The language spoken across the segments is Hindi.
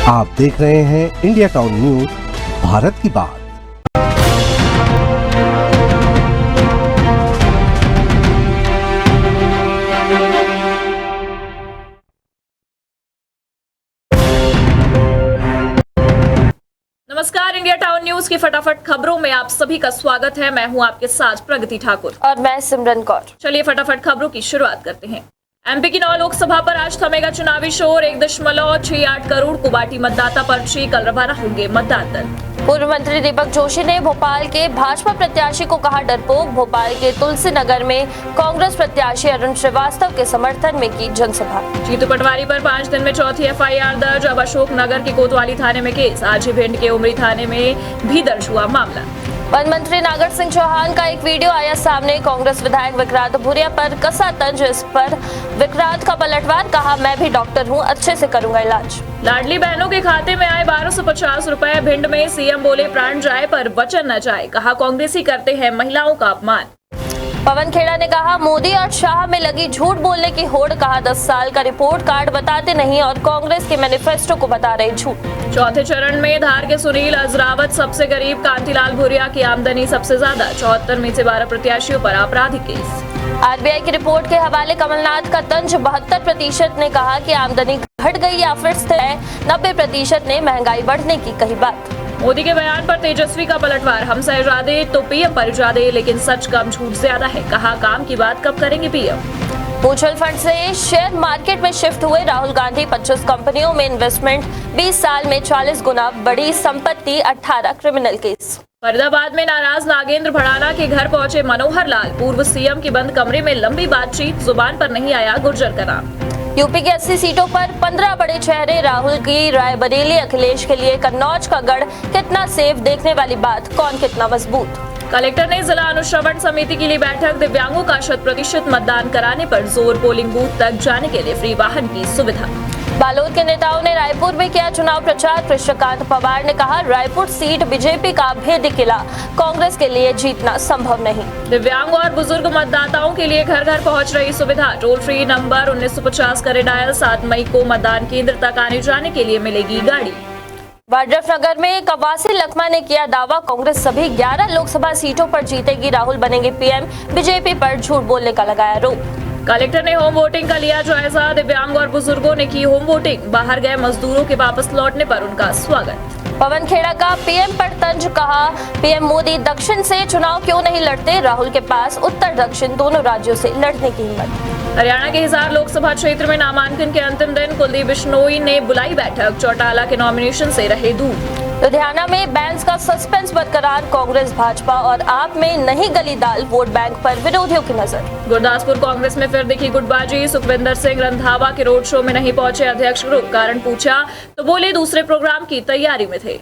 आप देख रहे हैं इंडिया टाउन न्यूज, भारत की बात। नमस्कार, इंडिया टाउन न्यूज की फटाफट खबरों में आप सभी का स्वागत है। मैं हूं आपके साथ प्रगति ठाकुर और मैं सिमरन कौर। चलिए फटाफट खबरों की शुरुआत करते हैं। एमपी की 9 लोकसभा पर आज थमेगा चुनावी शोर। 1.68 करोड़ कुबाटी मतदाता पर्ची, कल रवाना होंगे मतदान दल। पूर्व मंत्री दीपक जोशी ने भोपाल के भाजपा प्रत्याशी को कहा डरपोक। भोपाल के तुलसी नगर में कांग्रेस प्रत्याशी अरुण श्रीवास्तव के समर्थन में की जनसभा। जीतू पटवारी पर 5 दिन में चौथी एफआईआर दर्ज। अब अशोक नगर के कोतवाली थाने में केस। आज ही भिंड के उमरी थाने में भी दर्ज हुआ मामला। वन मंत्री नागर सिंह चौहान का एक वीडियो आया सामने। कांग्रेस विधायक विक्रांत भूरिया पर कसा तंज। इस पर विक्रांत का पलटवार, कहा मैं भी डॉक्टर हूं, अच्छे से करूंगा इलाज। लाडली बहनों के खाते में आए 1250 रुपए। भिंड में सीएम बोले प्राण जाए पर वचन न जाए, कहा कांग्रेसी करते हैं महिलाओं का अपमान। पवन खेड़ा ने कहा मोदी और शाह में लगी झूठ बोलने की होड़। कहा 10 साल का रिपोर्ट कार्ड बताते नहीं और कांग्रेस के मैनिफेस्टो को बता रहे झूठ। चौथे चरण में धार के सुनील अजरावत सबसे गरीब। कांतिलाल भूरिया की आमदनी सबसे ज्यादा। 74 में से 12 प्रत्याशियों पर आपराधिक केस। आरबीआई की रिपोर्ट के हवाले कमलनाथ का तंज। 72% ने कहा कि आमदनी घट गई या फिर स्थिर है। 90% ने महंगाई बढ़ने की कही बात। मोदी के बयान पर तेजस्वी का पलटवार। हम सह तो पीएम पर इरादे, लेकिन सच कम झूठ ज्यादा है, कहा काम की बात कब करेंगे पीएम। म्यूचुअल फंड से शेयर मार्केट में शिफ्ट हुए राहुल गांधी। 25 कंपनियों में इन्वेस्टमेंट, 20 साल में 40 गुना बढ़ी संपत्ति, 18 क्रिमिनल केस। फरीदाबाद में नाराज नागेंद्र भड़ाना के घर पहुंचे मनोहर लाल। पूर्व सीएम की बंद कमरे में लंबी बातचीत, जुबान पर नहीं आया गुर्जर का नाम। यूपी की 80 सीटों पर 15 बड़े चेहरे। राहुल की रायबरेली, अखिलेश के लिए कन्नौज का गढ़ कितना सेफ, देखने वाली बात, कौन कितना मजबूत। कलेक्टर ने जिला अनुश्रवण समिति के लिए बैठक। दिव्यांगों का 100% मतदान कराने पर जोर। पोलिंग बूथ तक जाने के लिए फ्री वाहन की सुविधा। बालोद के नेताओं ने रायपुर में किया चुनाव प्रचार। कृष्णकांत पवार ने कहा रायपुर सीट बीजेपी का भेदी किला, कांग्रेस के लिए जीतना संभव नहीं। दिव्यांग और बुजुर्ग मतदाताओं के लिए घर घर पहुंच रही सुविधा। टोल फ्री नंबर 1950 करे डायल। 7 मई को मतदान केंद्र तक आने जाने के लिए मिलेगी गाड़ी। वाड्रफनगर में कवासी लखमा ने किया दावा, कांग्रेस सभी 11 लोकसभा सीटों पर जीतेगी, राहुल बनेंगे पीएम, बीजेपी पर झूठ बोलने का लगाया आरोप। कलेक्टर ने होम वोटिंग का लिया जायजा। दिव्यांग और बुजुर्गों ने की होम वोटिंग। बाहर गए मजदूरों के वापस लौटने पर उनका स्वागत। पवन खेड़ा का पीएम पर तंज। कहा पीएम मोदी दक्षिण से चुनाव क्यों नहीं लड़ते, राहुल के पास उत्तर दक्षिण दोनों राज्यों से लड़ने की हिम्मत। हरियाणा के हिसार लोकसभा क्षेत्र में नामांकन के अंतिम दिन कुलदीप बिश्नोई ने बुलाई बैठक। चौटाला के नॉमिनेशन से रहे दूर। लुधियाना में बैंस का सस्पेंस बरकरार। कांग्रेस, भाजपा और आप में नहीं गली दाल, वोट बैंक पर विरोधियों की नजर। गुरदासपुर कांग्रेस में फिर दिखी गुटबाजी। सुखविंदर सिंह रंधावा के रोड शो में नहीं पहुंचे अध्यक्ष ग्रुप। कारण पूछा तो बोले दूसरे प्रोग्राम की तैयारी में थे।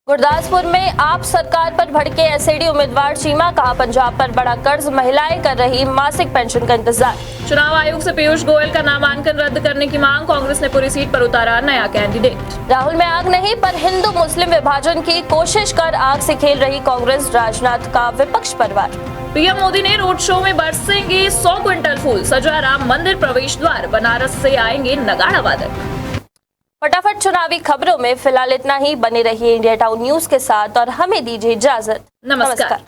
गुरदासपुर में आप सरकार पर भड़के एसएडी उम्मीदवार चीमा। कहा पंजाब पर बड़ा कर्ज, महिलाएं कर रही मासिक पेंशन का इंतजार। चुनाव आयोग से पीयूष गोयल का नामांकन रद्द करने की मांग। कांग्रेस ने पूरी सीट पर उतारा नया कैंडिडेट। राहुल में आग नहीं पर हिंदू मुस्लिम विभाजन की कोशिश कर आग से खेल रही कांग्रेस। राजनाथ का विपक्ष पर वार। पीएम मोदी ने रोड शो में बरसेंगे 100 क्विंटल फूल। सजा राम मंदिर प्रवेश द्वार। बनारस से आएंगे नगाड़ा वादक। फटाफट चुनावी खबरों में फिलहाल इतना ही। बने रहिए इंडिया टाउन न्यूज के साथ और हमें दीजिए इजाजत। नमस्कार।